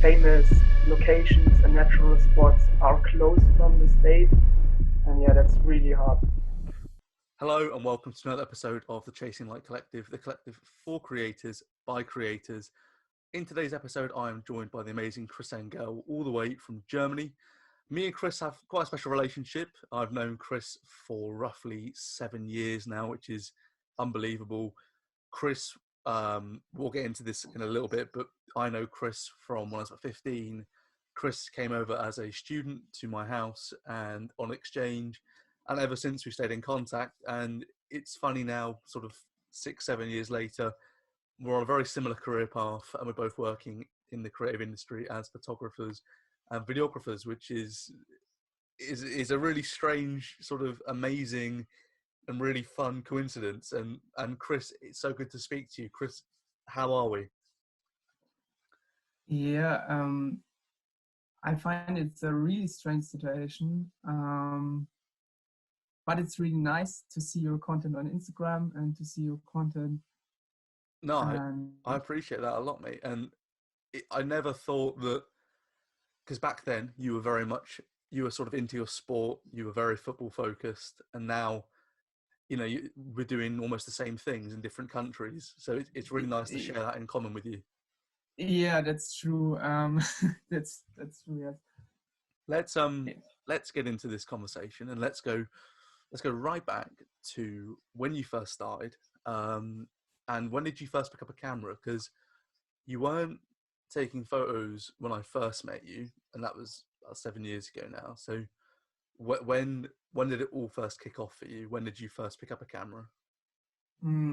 famous locations and natural spots are closed from the state. And yeah, that's really hard. Hello and welcome to another episode of the Chasing Light Collective, the collective for creators by creators. In today's episode, I am joined by the amazing Chris Engel, all the way from Germany. Me and Chris have quite a special relationship. I've known Chris for roughly 7 years now, which is unbelievable. Chris, we'll get into this in a little bit, but I know Chris from when I was about 15. Chris came over as a student to my house and on exchange, and ever since we stayed in contact. And it's funny now, sort of 6, 7 years later, we're on a very similar career path, and we're both working in the creative industry as photographers and videographers, which is a really strange, sort of amazing and really fun coincidence. And Chris, it's so good to speak to you. Chris, how are we? Yeah, I find it's a really strange situation, but it's really nice to see your content on Instagram and to see your content. No, And I appreciate that a lot, mate. And I never thought that, because back then you were very much, you were sort of into your sport, you were very football focused, and now, we're doing almost the same things in different countries. So it's really nice to share that in common with you. yeah, that's true. That's true. Yes. Let's Yeah. let's get into this conversation, and let's go right back to when you first started. And when did you first pick up a camera? Because you weren't taking photos when I first met you, and that was about 7 years ago now. So when did it all first kick off for you? When did you first pick up a camera?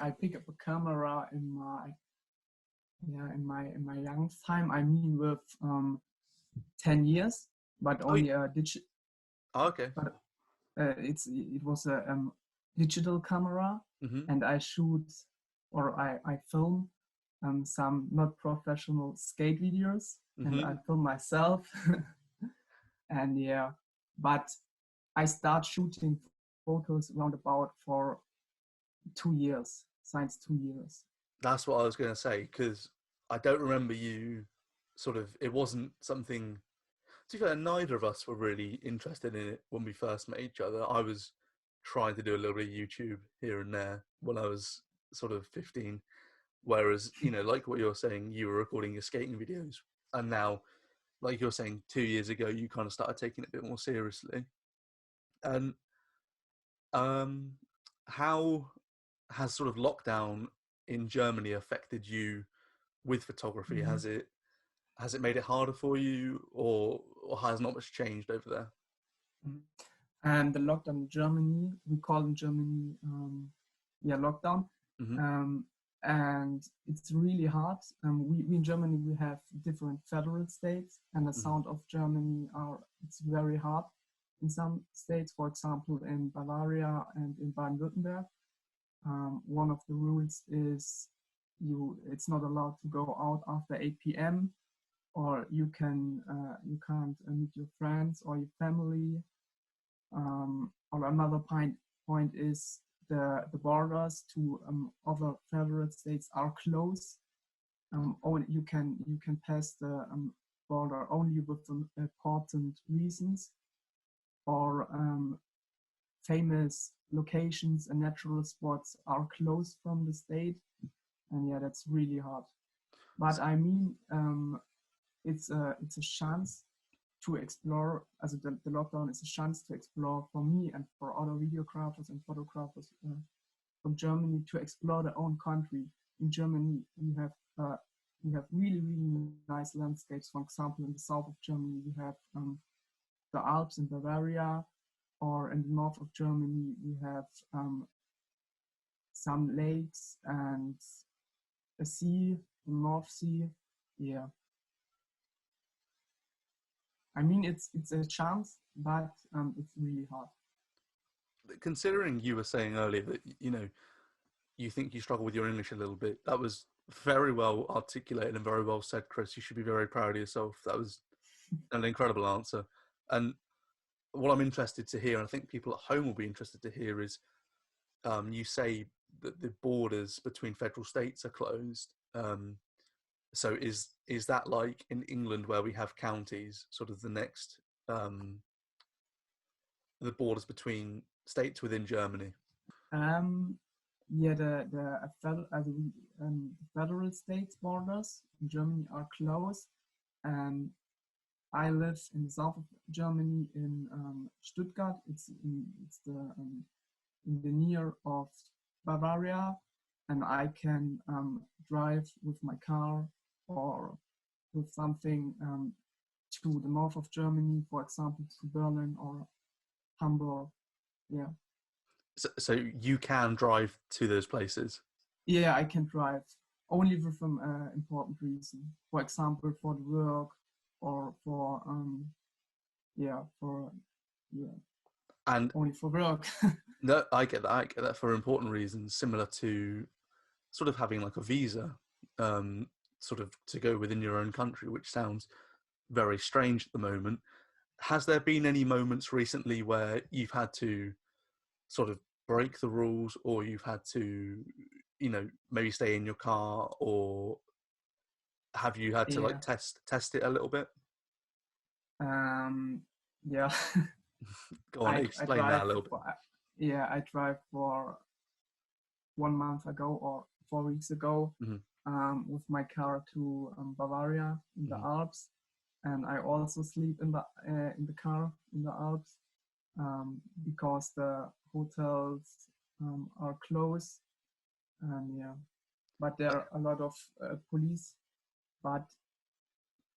I pick up a camera in my young time. I mean, with 10 years, but Oh, only a digital. okay. But it was a digital camera, Hmm. and I shoot or I film some not professional skate videos, and Hmm. I film myself. And yeah, but I start shooting photos round about for 2 years, since 2 years. That's what I was going to say, because I don't remember you it wasn't something. To be fair, neither of us were really interested in it when we first met each other. I was trying to do a little bit of YouTube here and there when I was sort of 15. Whereas, like what you're saying, you were recording your skating videos. And now, like you're saying, 2 years ago, you kind of started taking it a bit more seriously. And um, how has sort of lockdown in Germany affected you with photography? Mhm. Has it made it harder for you, or has not much changed over there? Mhm. And the lockdown in Germany, we call in Germany, yeah, lockdown. Hmm. Um, and it's really hard. We in Germany, we have different federal states, and the Hmm. sound of Germany it's very hard in some states. For example, in Bavaria and in Baden-Württemberg, one of the rules is it's not allowed to go out after 8 p.m. or you can't meet your friends or your family. Or another point is the borders to other federal states are closed. Only you can pass the border only with important reasons, or famous locations and natural spots are closed from the state. And yeah, that's really hard. But I mean, it's a chance to explore. As the lockdown is a chance to explore for me and for other videographers and photographers from Germany to explore their own country. In Germany, we have really really nice landscapes. For example, in the south of Germany, we have the Alps in Bavaria, or in the north of Germany, we have some lakes and a sea, the North Sea. Yeah, I mean it's a chance, but it's really hard. Considering you were saying earlier that you think you struggle with your English a little bit, that was very well articulated and very well said, Chris. You should be very proud of yourself. That was an incredible answer. And what I'm interested to hear, and I think people at home will be interested to hear, is you say that the borders between federal states are closed. So is that like in England where we have counties, sort of the next the borders between states within Germany? Um, yeah, federal states borders in Germany are close, and I live in the south of Germany in Stuttgart. It's in the near of Bavaria, and I can drive with my car or with something to the north of Germany, for example, to Berlin or Hamburg. Yeah. So you can drive to those places. Yeah, I can drive only with an important reason. For example, for the work or for yeah, And only for work. no, I get that. I get that for important reasons, similar to sort of having like a visa, sort of to go within your own country, which sounds very strange at the moment. Has there been any moments recently where you've had to sort of break the rules, or you've had to, maybe stay in your car, or have you had to like Yeah. test it a little bit? Yeah. Go on, I explain that drive a little bit. for, I drive for 1 month ago or 4 weeks ago Hmm. with my car to Bavaria in the Hmm. Alps, and I also sleep in the car in the Alps because the hotels are closed, and yeah, but there are a lot of police. But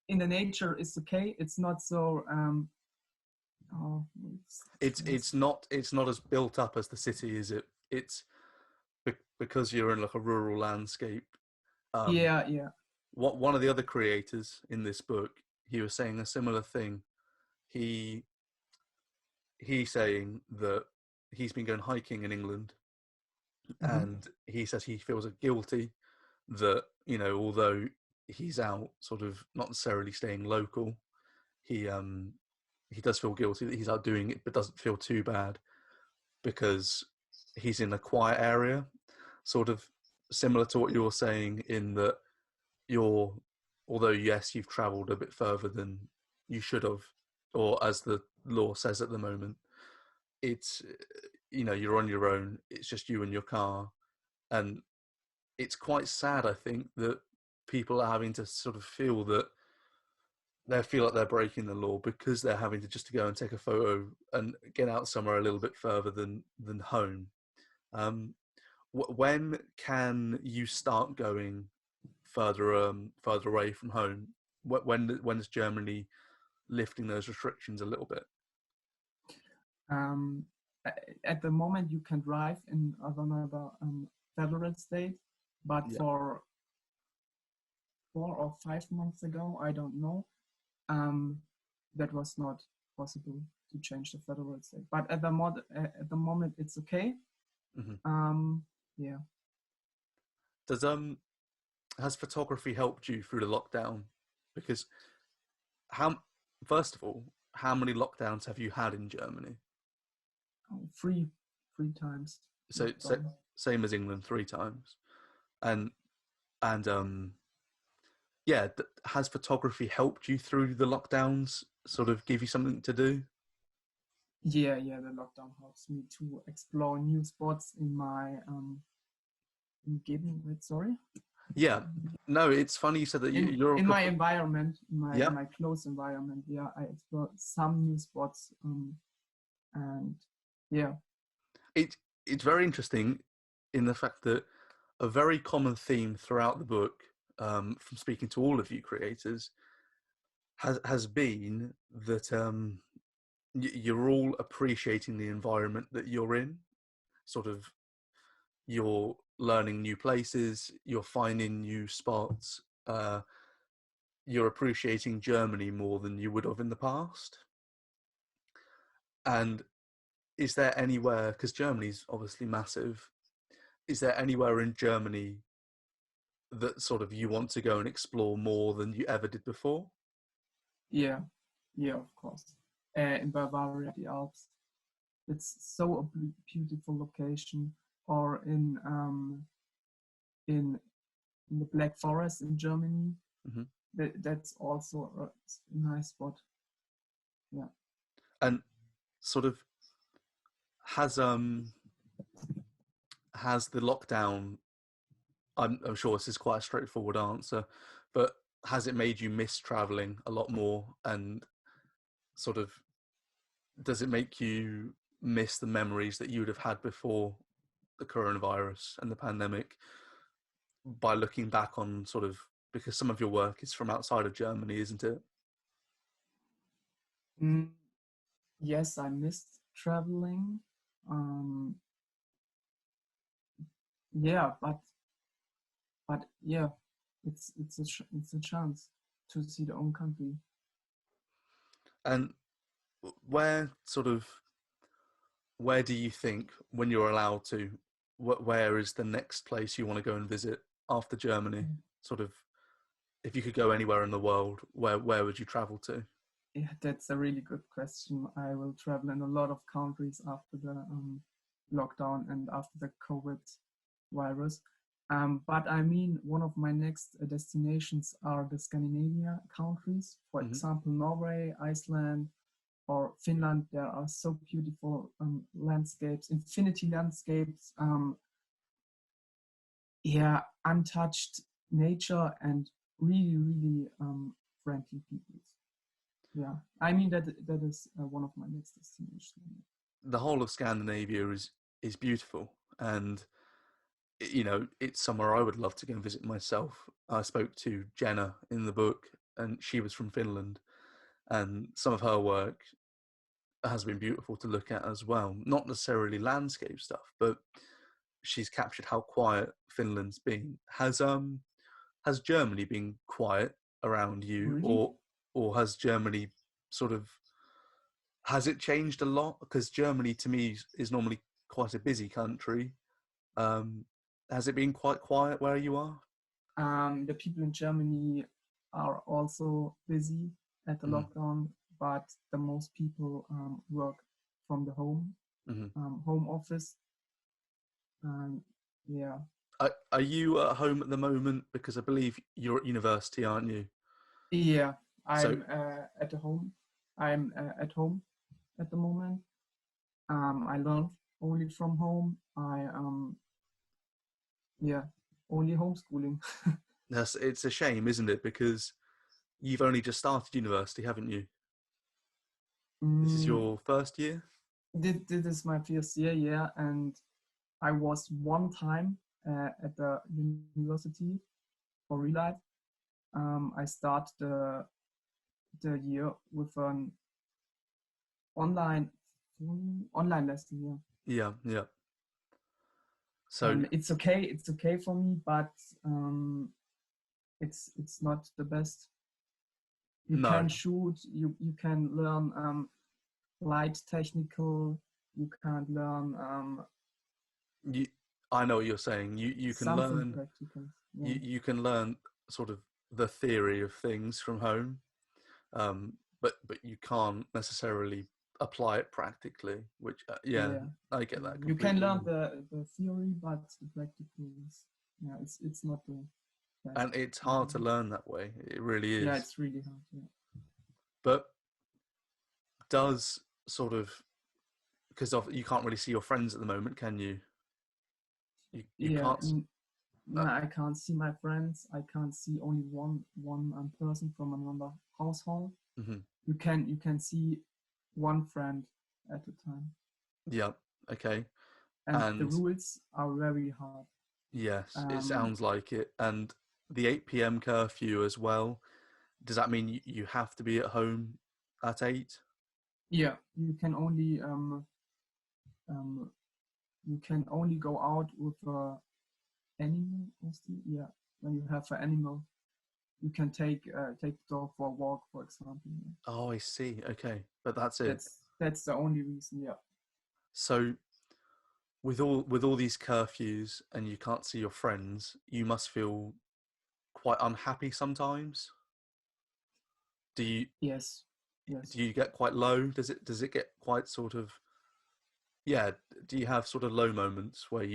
in the nature, it's okay. It's not so. Oh, It's not as built up as the city, is it? It's because you're in like a rural landscape. Um, yeah, yeah. what One of the other creators in this book, he was saying a similar thing. He he's saying that he's been going hiking in England, Mm-hmm. and he says he feels guilty that, although he's out sort of not necessarily staying local, he does feel guilty that he's out doing it, but doesn't feel too bad because he's in a quiet area, sort of similar to what you're saying, in that you're, although yes, you've travelled a bit further than you should have, or as the law says at the moment, it's, you're on your own. It's just you and your car, and it's quite sad, I think, that people are having to sort of feel that they feel like they're breaking the law because they're having to just to go and take a photo and get out somewhere a little bit further than home. Um, when can you start going further away from home? When is Germany lifting those restrictions a little bit? Um, at the moment, you can drive in another federal state, but Yeah. for 4 or 5 months ago, I don't know, um, that was not possible to change the federal state. But at the moment, it's okay. Hmm. Yeah. Does Has photography helped you through the lockdown? Because how first of all, how many lockdowns have you had in Germany? Three times So lockdown. same as England, 3 times, and and yeah, has photography helped you through the lockdowns? Sort of give you something to do? Yeah, yeah. The lockdown helps me to explore new spots in my sorry. Yeah, no, it's funny you said that you're In my environment, yeah. in my close environment. Yeah, I explore some new spots. And yeah, It's very interesting in the fact that a very common theme throughout the book, from speaking to all of you creators, has been that you're all appreciating the environment that you're in. Sort of, you're learning new places, you're finding new spots, you're appreciating Germany more than you would have in the past. And is there anywhere, because Germany's obviously massive, is there anywhere in Germany that sort of you want to go and explore more than you ever did before? yeah, yeah, of course. In Bavaria, the Alps, it's so a beautiful location. Or in in the Black Forest in Germany. Mhm. That's also a nice spot. Yeah. And sort of has the lockdown, I'm sure this is quite a straightforward answer, but has it made you miss traveling a lot more? And sort of, does it make you miss the memories that you would have had before the coronavirus and the pandemic by looking back on sort of, because some of your work is from outside of Germany, isn't it? Yes, I missed traveling. Yeah, but yeah, it's a chance to see the own country. And where sort of, where do you think, when you're allowed to, where is the next place you want to go and visit after Germany? Sort of, if you could go anywhere in the world, where would you travel to? Yeah, that's a really good question. I will travel in a lot of countries after the lockdown and after the COVID virus. But I mean, one of my next destinations are the Scandinavia countries. For example, Norway, Iceland, or Finland. There are so beautiful landscapes, infinity landscapes. Yeah, untouched nature and really, really friendly people. Yeah, I mean that is one of my next destinations. The whole of Scandinavia is beautiful, and you know, it's somewhere I would love to go and visit myself. I spoke to Jenna in the book, and she was from Finland, and some of her work has been beautiful to look at as well. Not necessarily landscape stuff, but she's captured how quiet Finland's been. Has Germany been quiet around you, Really? or has Germany sort of, has it changed a lot? Because Germany to me is normally quite a busy country. Has it been quite quiet where you are? The people in Germany are also busy at the lockdown, but the most people work from the home office. Yeah. Are you at home at the moment? Because I believe you're at university, aren't you? Yeah, I'm So, at home. I'm at home at the moment. I learn only from home. Yeah, only homeschooling. it's a shame, isn't it? Because you've only just started university, haven't you? This is your first year? This is my first year, yeah, and I was one time at the university for real life. I start the year with an online lesson, yeah. Yeah. So, It's okay for me, but it's not the best. You no. can shoot, you can learn light technical, you can learn I know what you're saying. You can something learn, practical. Yeah. you can learn sort of the theory of things from home, but you can't necessarily apply it practically. Which yeah, Yeah. I get that You can completely. learn the theory, but the practical is, yeah, it's not the best. And it's hard to learn that way. It really is. Yeah, it's really hard. Yeah. But does sort of, because you can't really see your friends at the moment, can you? You Yeah. can't. No, I can't see my friends. I can't see only one person from another household. Mm-hmm. You can see one friend at a time. Yeah. Okay. And the rules are very hard. Yes, it sounds like it. And the 8 p.m. curfew as well. Does that mean you have to be at home at 8? Yeah, you can only go out with a animal. Yeah, when you have an animal, you can take the dog for a walk, for example. Yeah. Oh, I see. Okay, but that's it. That's the only reason. Yeah. So with all these curfews and you can't see your friends, you must feel quite unhappy sometimes. Do you? Yes. Do you get quite low? Does it get quite sort of, yeah? Do you have sort of low moments where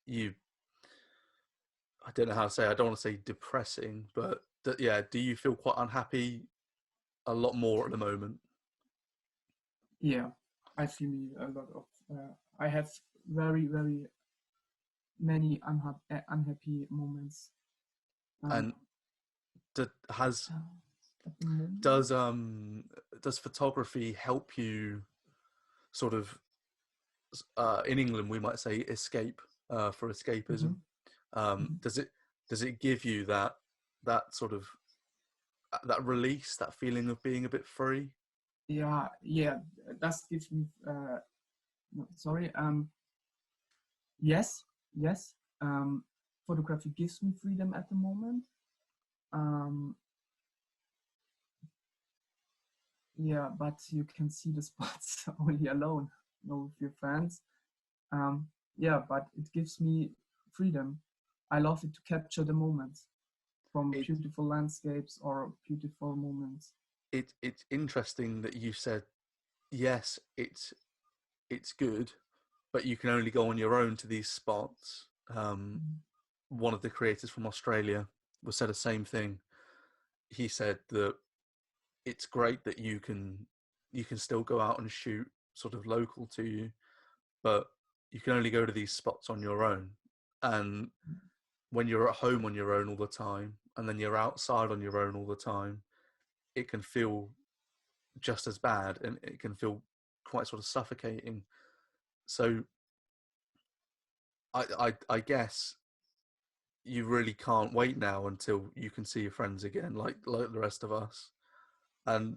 you I don't know how to say, I don't want to say depressing, but yeah, do you feel quite unhappy a lot more at the moment? Yeah, I feel a lot of. I have very, very many unhappy moments. And d- has At the moment. does photography help you sort of in England we might say escape for escapism? Does it give you that sort of that release, that feeling of being a bit free? Yeah, das gives me. No, sorry. Yes, yes. Photography gives me freedom at the moment. Yeah, but you can see the spots only alone, not with your friends. Yeah, but it gives me freedom. I love it to capture the moments from beautiful landscapes or beautiful moments. It's interesting that you said yes, it's good, but you can only go on your own to these spots. One of the creators from Australia was said the same thing. He said that it's great that you can still go out and shoot sort of local to you, but you can only go to these spots on your own. And when you're at home on your own all the time, and then you're outside on your own all the time, it can feel just as bad, and it can feel quite sort of suffocating. So I guess you really can't wait now until you can see your friends again, like the rest of us. And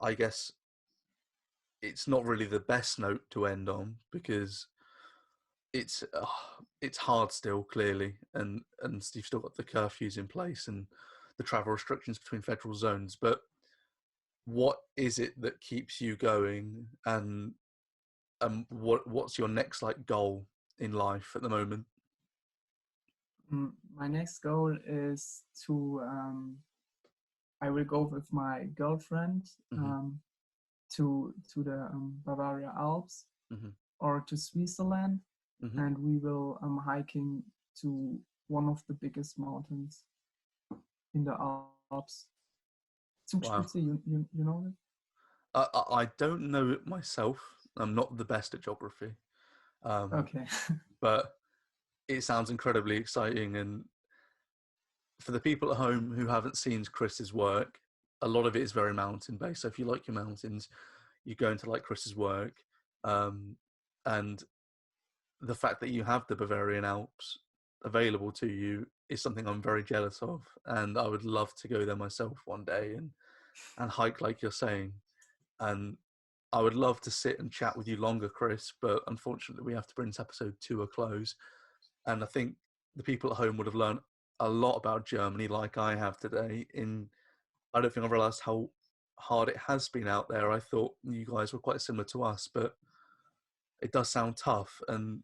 I guess it's not really the best note to end on, because it's hard still, clearly, and you've still got the curfews in place and the travel restrictions between federal zones. But what is it that keeps you going, and what's your next like goal in life at the moment? My next goal is to I will go with my girlfriend to the Bavaria Alps or to Switzerland, and we will hiking to one of the biggest mountains in the Alps. Zugspitze, Wow. you know it? I don't know it myself. I'm not the best at geography. Okay. But it sounds incredibly exciting. And for the people at home who haven't seen Chris's work, a lot of it is very mountain based. So if you like your mountains, you're going to like Chris's work. And the fact that you have the Bavarian Alps available to you is something I'm very jealous of. And I would love to go there myself one day and hike like you're saying. And I would love to sit and chat with you longer, Chris, but unfortunately we have to bring this episode to a close. And I think the people at home would have learned a lot about Germany like I have today. I don't think I realised how hard it has been out there. I thought you guys were quite similar to us, but it does sound tough. And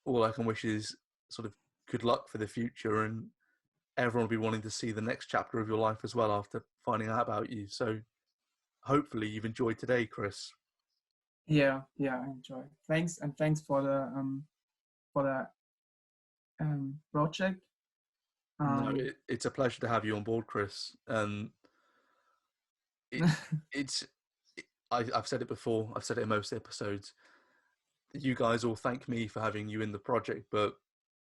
all I can wish is sort of good luck for the future, and everyone will be wanting to see the next chapter of your life as well after finding out about you. So hopefully you've enjoyed today, Chris. Yeah, I enjoy. Thanks, and thanks for the project. No, it's a pleasure to have you on board, Chris. I've said it before. I've said it in most episodes. You guys all thank me for having you in the project, but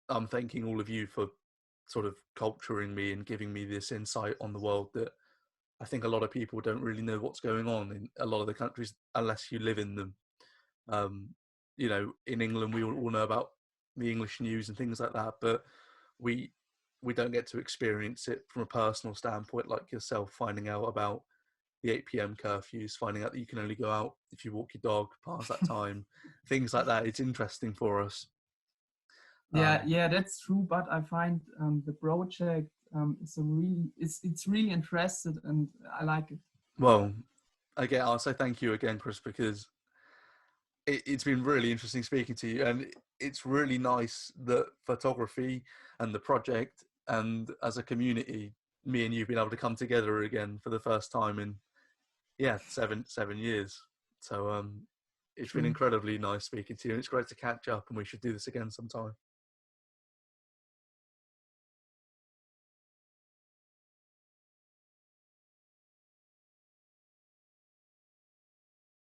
I'm thanking all of you for sort of culturing me and giving me this insight on the world that I think a lot of people don't really know what's going on in a lot of the countries unless you live in them. In England, we all know about the English news and things like that, but we don't get to experience it from a personal standpoint like yourself, finding out about the 8 p.m. curfews, finding out that you can only go out if you walk your dog past that time, things like that. It's interesting for us. Yeah, that's true. But I find the project it's really interested, and I like it. Well, again, I'll say thank you again, Chris, because it's been really interesting speaking to you, and it's really nice that photography and the project and as a community, me and you've been able to come together again for the first time in 7 years. So it's been incredibly nice speaking to you, and it's great to catch up, and we should do this again sometime.